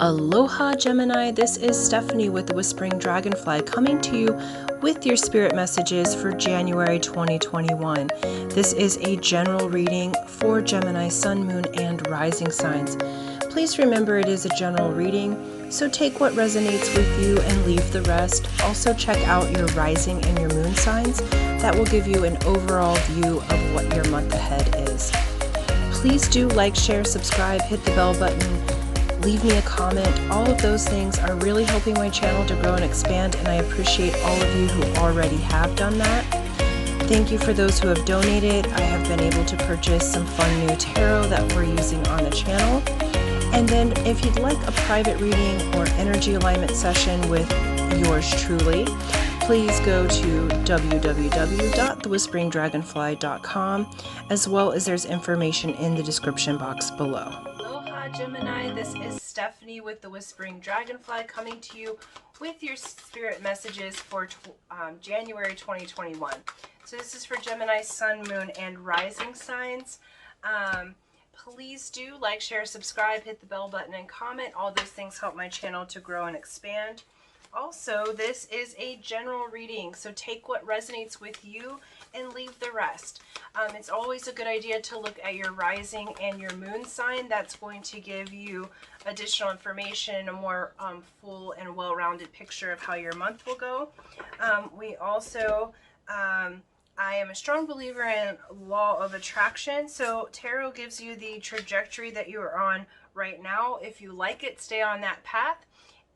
Aloha Gemini, this is Stephanie with the Whispering Dragonfly coming to you with your spirit messages for January 2021. This is a general reading for Gemini, Sun, Moon, and Rising signs. Please remember it is a general reading, so take what resonates with you and leave the rest. Also check out your rising and your moon signs. That will give you an overall view of what your month ahead is. Please do like, share, subscribe, hit the bell button, leave me a comment. All of those things are really helping my channel to grow and expand, and I appreciate all of you who already have done that. Thank you for those who have donated. I have been able to purchase some fun new tarot that we're using on the channel. And then if you'd like a private reading or energy alignment session with yours truly, please go to www.thewhisperingdragonfly.com, as well as there's information in the description box below. Aloha Gemini, this is Stephanie with the Whispering Dragonfly coming to you with your spirit messages for January 2021. So this is for Gemini, Sun, Moon, and Rising signs. Please do like, share, subscribe, hit the bell button, and comment. All those things help my channel to grow and expand. Also, this is a general reading, so take what resonates with you and leave the rest. It's always a good idea to look at your rising and your moon sign. That's going to give you additional information, a more full and well-rounded picture of how your month will go. We also, I am a strong believer in law of attraction, so tarot gives you the trajectory that you are on right now. If you like it, stay on that path.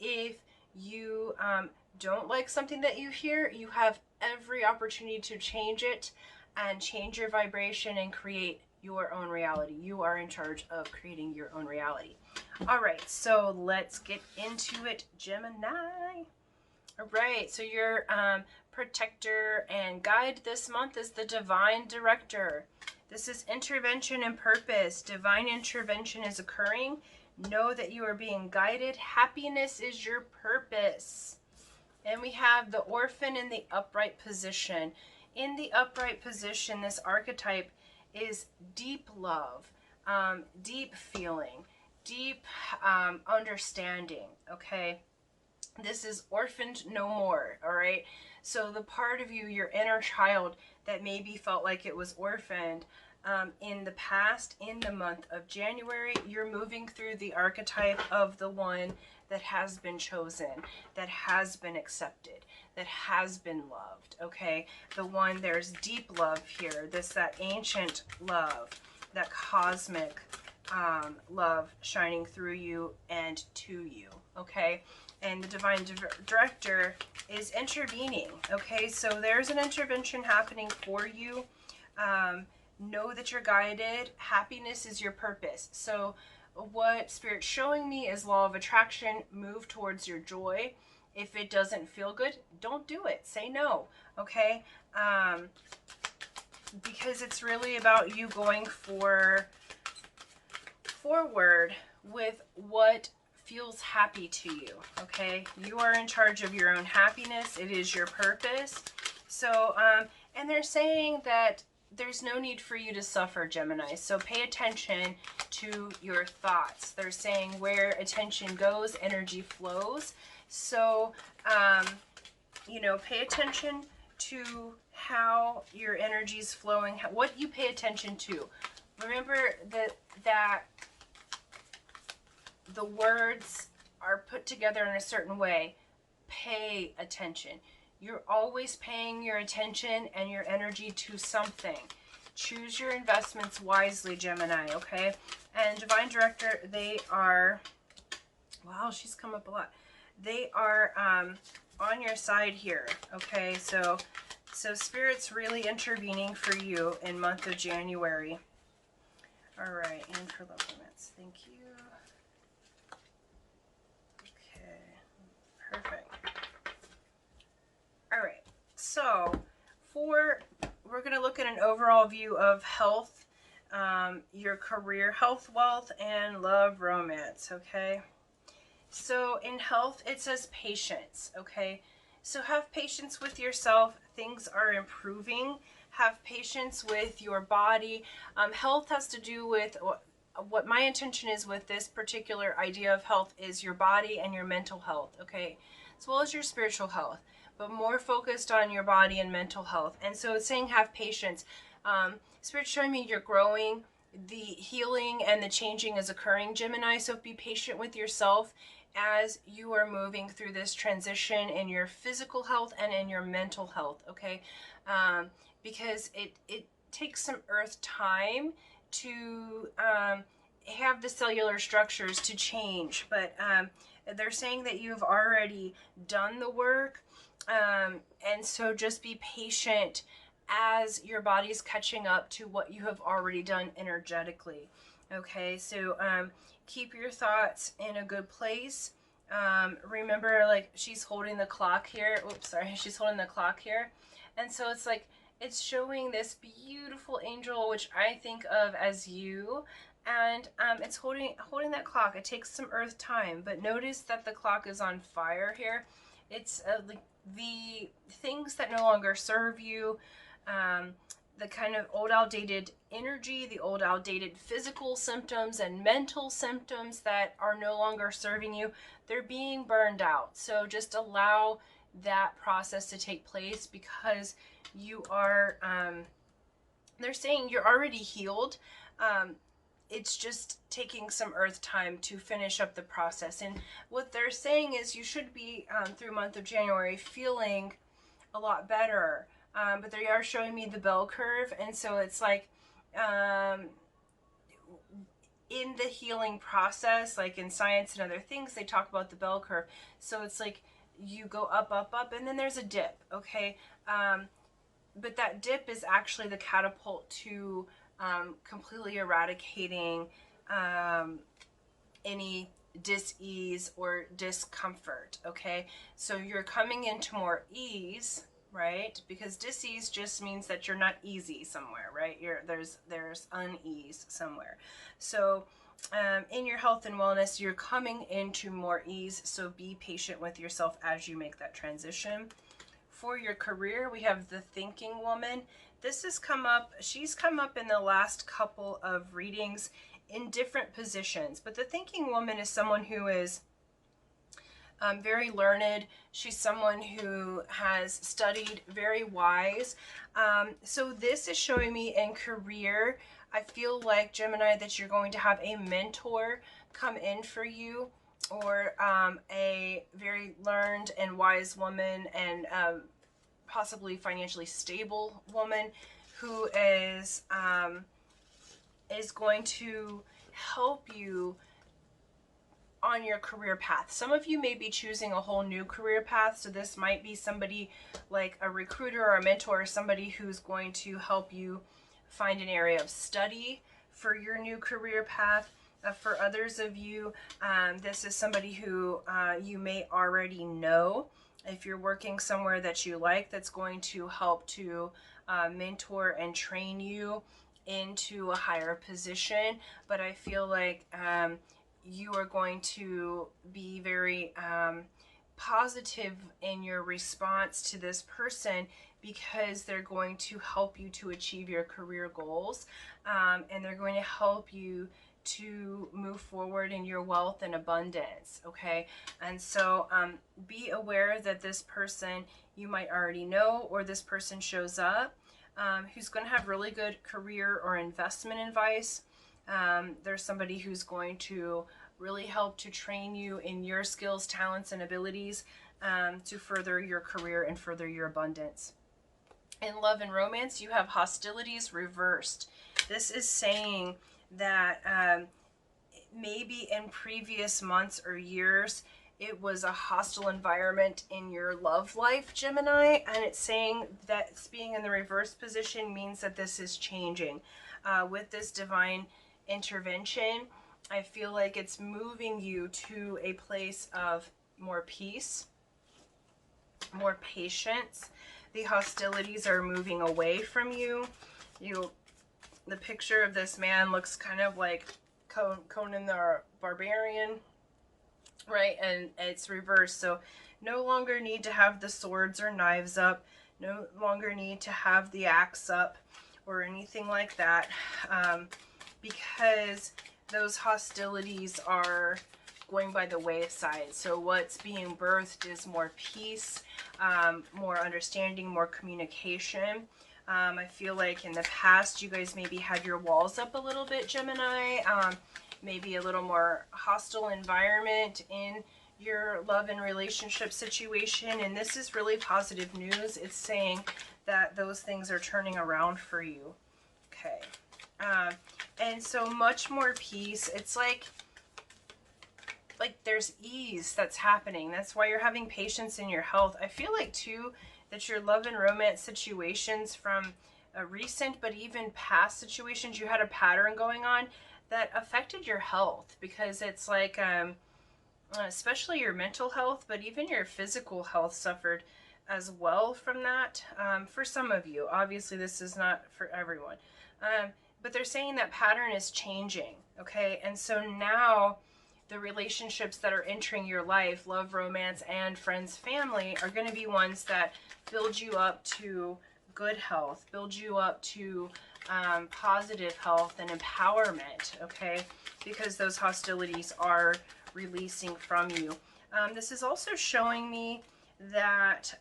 If you don't like something that you hear, you have every opportunity to change it and change your vibration and create your own reality. You are in charge of creating your own reality. All right, so let's get into it, Gemini. All right, so your protector and guide this month is the Divine Director. This is intervention and purpose. Divine intervention is occurring. Know that you are being guided. Happiness is your purpose. And we have the Orphan in the upright position. In the upright position, this archetype is deep love, deep feeling, deep understanding, okay? This is orphaned no more, all right? So the part of you, your inner child, that maybe felt like it was orphaned, in the past, in the month of January, you're moving through the archetype of the one that has been chosen, that has been accepted, that has been loved, okay? The one, there's deep love here, that ancient love, that cosmic love shining through you and to you, okay? And the Divine Director is intervening, okay? So there's an intervention happening for you. Know that you're guided. Happiness is your purpose. So what Spirit's showing me is law of attraction. Move towards your joy. If it doesn't feel good, don't do it. Say no, okay? Because it's really about you going forward with what feels happy to you, okay? You are in charge of your own happiness. It is your purpose. So, and they're saying that there's no need for you to suffer, Gemini. So pay attention to your thoughts. They're saying where attention goes, energy flows. So, you know, pay attention to how your energy is flowing, what you pay attention to. Remember that the words are put together in a certain way. Pay attention. You're always paying your attention and your energy to something. Choose your investments wisely, Gemini, okay? And Divine Director, they are, wow, she's come up a lot. They are on your side here, okay? So Spirit's really intervening for you in month of January. All right, and for love limits, thank you. Okay, perfect. All right, so we're going to look at an overall view of health, your career, health, wealth, and love, romance, okay? So in health, it says patience, okay? So have patience with yourself. Things are improving. Have patience with your body. Health has to do with what my intention is with this particular idea of health is your body and your mental health, okay, as well as your spiritual health, but more focused on your body and mental health. And so it's saying have patience. Spirit's showing me you're growing, the healing and the changing is occurring, Gemini. So be patient with yourself as you are moving through this transition in your physical health and in your mental health, okay? Because it takes some earth time to have the cellular structures to change, but they're saying that you've already done the work, and so just be patient as your body's catching up to what you have already done energetically. Okay, so keep your thoughts in a good place. Remember, like, she's holding the clock here. Oops, sorry, she's holding the clock here. And so it's like, it's showing this beautiful angel, which I think of as you, and it's holding that clock. It takes some earth time, but notice that the clock is on fire here. It's like the things that no longer serve you, the kind of old outdated energy, the old outdated physical symptoms and mental symptoms that are no longer serving you, they're being burned out. So just allow that process to take place, because you are, they're saying you're already healed. It's just taking some earth time to finish up the process. And what they're saying is you should be, through month of January, feeling a lot better. But they are showing me the bell curve. And so it's like, in the healing process, like in science and other things, they talk about the bell curve. So it's like you go up, up, up, and then there's a dip, okay? But that dip is actually the catapult to completely eradicating any dis-ease or discomfort, okay? So you're coming into more ease, right? Because dis-ease just means that you're not easy somewhere, right? There's unease somewhere. So in your health and wellness, you're coming into more ease. So be patient with yourself as you make that transition. For your career, we have the thinking woman. This has come up, she's come up in the last couple of readings in different positions, but the thinking woman is someone who is very learned. She's someone who has studied, very wise. So this is showing me in career, I feel like, Gemini, that you're going to have a mentor come in for you, or a very learned and wise woman, and possibly financially stable woman who is going to help you on your career path. Some of you may be choosing a whole new career path, so this might be somebody like a recruiter or a mentor, or somebody who's going to help you find an area of study for your new career path. For others of you, this is somebody who you may already know. If you're working somewhere that you like, that's going to help to mentor and train you into a higher position. But I feel like you are going to be very positive in your response to this person, because they're going to help you to achieve your career goals, and they're going to help you to move forward in your wealth and abundance, okay? And so be aware that this person you might already know, or this person shows up who's going to have really good career or investment advice. There's somebody who's going to really help to train you in your skills, talents, and abilities to further your career and further your abundance. In love and romance, you have hostilities reversed. This is saying that maybe in previous months or years, it was a hostile environment in your love life, Gemini, and it's saying that being in the reverse position means that this is changing. With this divine intervention, I feel like it's moving you to a place of more peace, more patience. The hostilities are moving away from you. The picture of this man looks kind of like Conan the Barbarian, right? And it's reversed. So no longer need to have the swords or knives up, no longer need to have the axe up or anything like that, because those hostilities are going by the wayside. So what's being birthed is more peace, more understanding, more communication. I feel like in the past you guys maybe had your walls up a little bit, Gemini. Maybe a little more hostile environment in your love and relationship situation, and this is really positive news. It's saying that those things are turning around for you. Okay. And so much more peace. It's like there's ease that's happening. That's why you're having patience in your health. I feel like too that your love and romance situations from a recent but even past situations, you had a pattern going on that affected your health, because it's like especially your mental health, but even your physical health suffered as well from that. For some of you, obviously this is not for everyone, but they're saying that pattern is changing. Okay, and so now the relationships that are entering your life, love, romance, and friends, family, are going to be ones that build you up to good health, build you up to positive health and empowerment, okay? Because those hostilities are releasing from you. This is also showing me that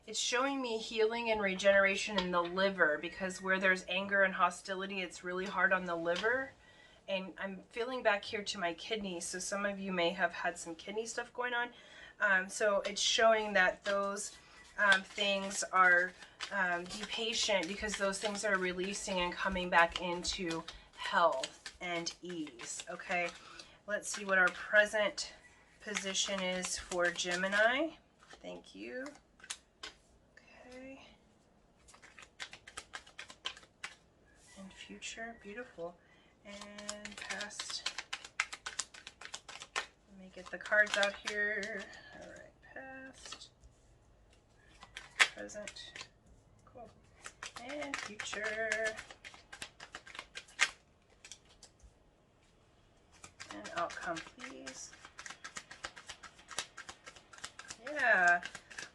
it's showing me healing and regeneration in the liver, because where there's anger and hostility, it's really hard on the liver. And I'm feeling back here to my kidneys, so some of you may have had some kidney stuff going on. So it's showing that those things are, be patient, because those things are releasing and coming back into health and ease. Okay, let's see what our present position is for Gemini. Thank you. Okay. And future, beautiful. And past. Let me get the cards out here. All right, past, present, cool, and future. And outcome, please. Yeah,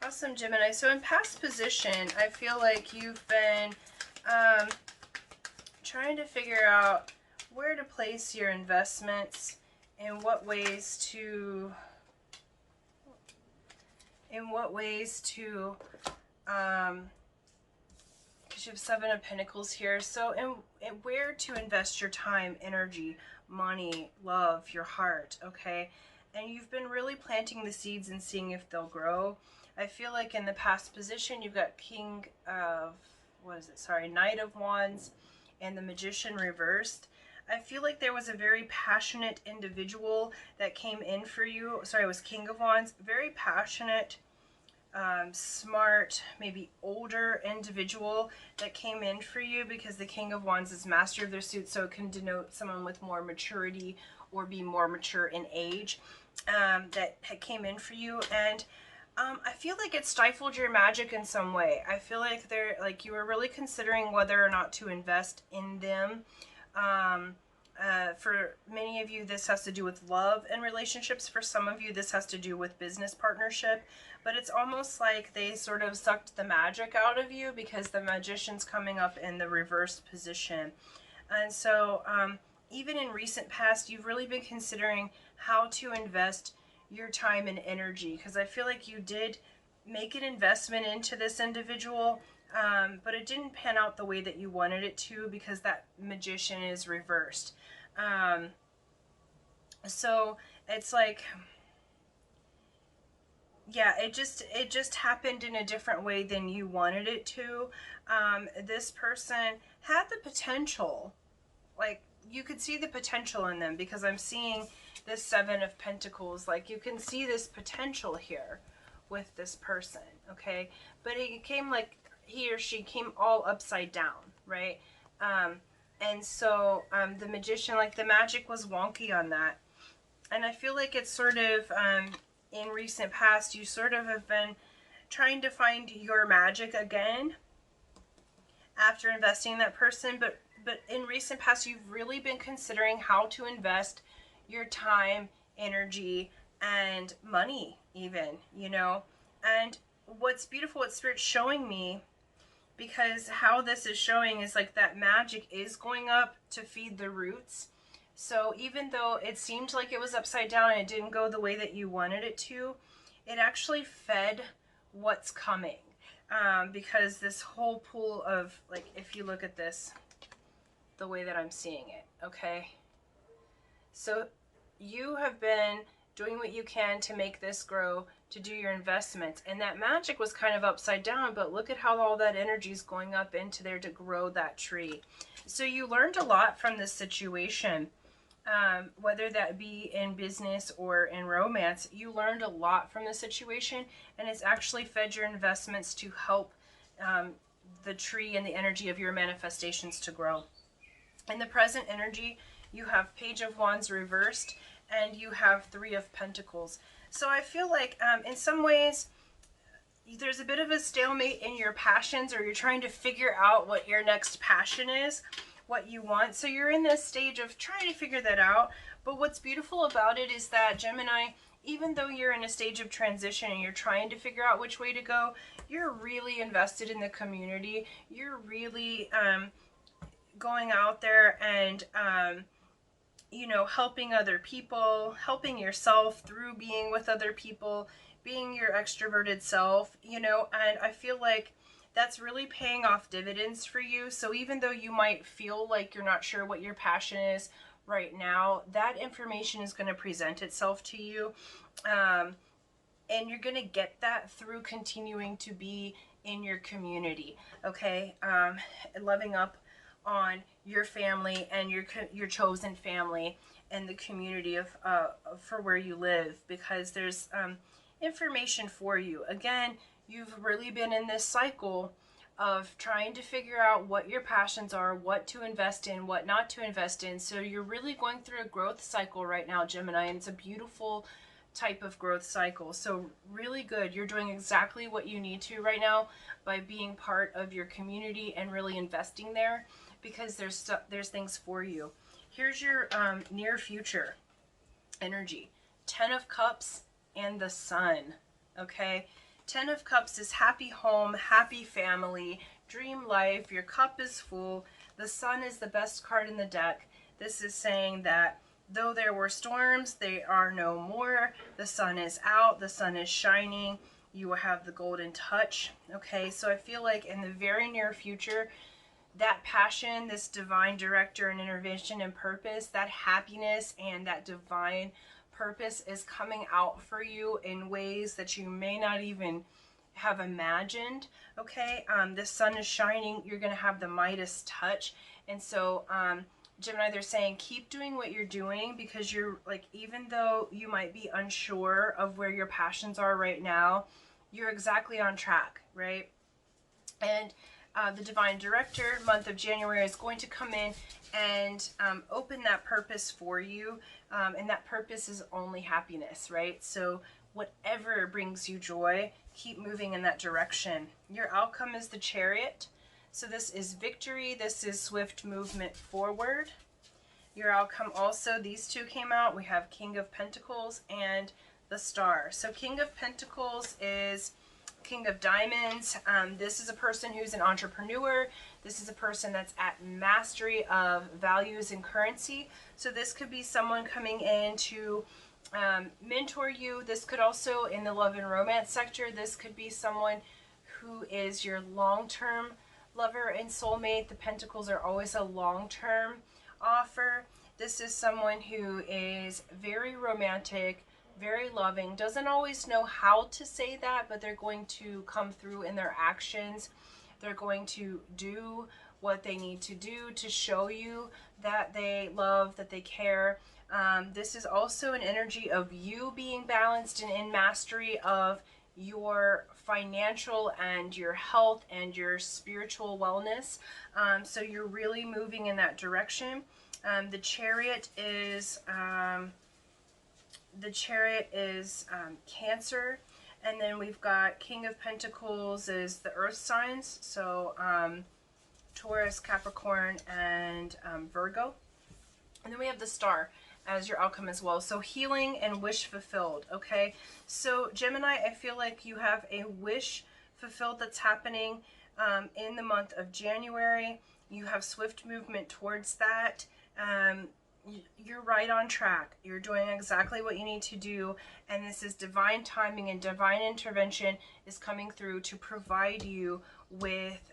awesome, Gemini. So in past position, I feel like you've been trying to figure out where to place your investments, in what ways to because you have Seven of Pentacles here. So in where to invest your time, energy, money, love, your heart, okay? And you've been really planting the seeds and seeing if they'll grow. I feel like in the past position, you've got King of, Knight of Wands and the Magician reversed. I feel like there was a very passionate individual that came in for you. Sorry, it was King of Wands. Very passionate, smart, maybe older individual that came in for you, because the King of Wands is master of their suit, so it can denote someone with more maturity or be more mature in age, that came in for you. And I feel like it stifled your magic in some way. I feel like you were really considering whether or not to invest in them. For many of you, this has to do with love and relationships. For some of you, this has to do with business partnership. But it's almost like they sort of sucked the magic out of you, because the Magician's coming up in the reversed position. And so even in recent past, you've really been considering how to invest your time and energy, because I feel like you did make an investment into this individual, but it didn't pan out the way that you wanted it to, because that Magician is reversed. So it's like, yeah, it just happened in a different way than you wanted it to. This person had the potential, like you could see the potential in them, because I'm seeing this Seven of Pentacles. Like you can see this potential here with this person, okay? But it came like, he or she came all upside down, right? And so the Magician, like the magic was wonky on that. And I feel like it's sort of, in recent past, you sort of have been trying to find your magic again after investing in that person. But in recent past, you've really been considering how to invest your time, energy, and money even, you know? And what's beautiful, what Spirit's showing me because how this is showing is like that magic is going up to feed the roots. So even though it seemed like it was upside down and it didn't go the way that you wanted it to, it actually fed what's coming. Because this whole pool of, like, if you look at this, the way that I'm seeing it, okay? So you have been doing what you can to make this grow, to do your investments, and that magic was kind of upside down, but look at how all that energy is going up into there to grow that tree. So you learned a lot from this situation. Whether that be in business or in romance, you learned a lot from the situation, and it's actually fed your investments to help the tree and the energy of your manifestations to grow. In the present energy, you have Page of Wands reversed, and you have Three of Pentacles. So I feel like in some ways, there's a bit of a stalemate in your passions, or you're trying to figure out what your next passion is, what you want. So you're in this stage of trying to figure that out. But what's beautiful about it is that, Gemini, even though you're in a stage of transition and you're trying to figure out which way to go, you're really invested in the community. You're really going out there and you know, helping other people, helping yourself through being with other people, being your extroverted self, you know. And I feel like that's really paying off dividends for you. So even though you might feel like you're not sure what your passion is right now, that information is going to present itself to you. And you're going to get that through continuing to be in your community, okay? Loving up on your family and your chosen family and the community of for where you live, because there's information for you. Again, you've really been in this cycle of trying to figure out what your passions are, what to invest in, what not to invest in. So you're really going through a growth cycle right now, Gemini, and it's a beautiful type of growth cycle. So really good. You're doing exactly what you need to right now by being part of your community and really investing there, because there's things for you. Here's your near future energy. 10 of Cups and the Sun, okay? 10 of Cups is happy home, happy family, dream life. Your cup is full. The Sun is the best card in the deck. This is saying that though there were storms, they are no more. The sun is out. The sun is shining. You will have the golden touch, okay? So I feel like in the very near future, that passion, this divine director and intervention and purpose, that happiness and that divine purpose is coming out for you in ways that you may not even have imagined, okay? The sun is shining. You're going to have the Midas touch. And so, Gemini, they're saying keep doing what you're doing, because you're like, even though you might be unsure of where your passions are right now, you're exactly on track, right? And the divine director, month of January, is going to come in and open that purpose for you. And that purpose is only happiness, right? So whatever brings you joy, keep moving in that direction. Your outcome is the Chariot. So this is victory. This is swift movement forward. Your outcome also, these two came out. We have King of Pentacles and the Star. So King of Pentacles is King of Diamonds. This is a person who's an entrepreneur. This is a person that's at mastery of values and currency. So this could be someone coming in to mentor you. This could also, in the love and romance sector, this could be someone who is your long-term lover and soulmate. The Pentacles are always a long-term offer. This is someone who is very romantic, very loving, doesn't always know how to say that, but they're going to come through in their actions. They're going to do what they need to do to show you that they love, that they care. This is also an energy of you being balanced and in mastery of your financial and your health and your spiritual wellness. So you're really moving in that direction. The Chariot is Cancer, and then we've got King of Pentacles is the Earth signs, so Taurus, Capricorn, and Virgo. And then we have the Star as your outcome as well. So healing and wish fulfilled, okay? So Gemini, I feel like you have a wish fulfilled that's happening. in the month of January. You have swift movement towards that. You're right on track. You're doing exactly what you need to do, and this is divine timing and divine intervention is coming through to provide you with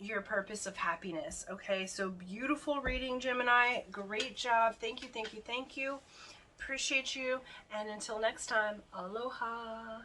your purpose of happiness. Okay, so beautiful reading, Gemini. Great job. Thank you, thank you, thank you. Appreciate you, and until next time, aloha.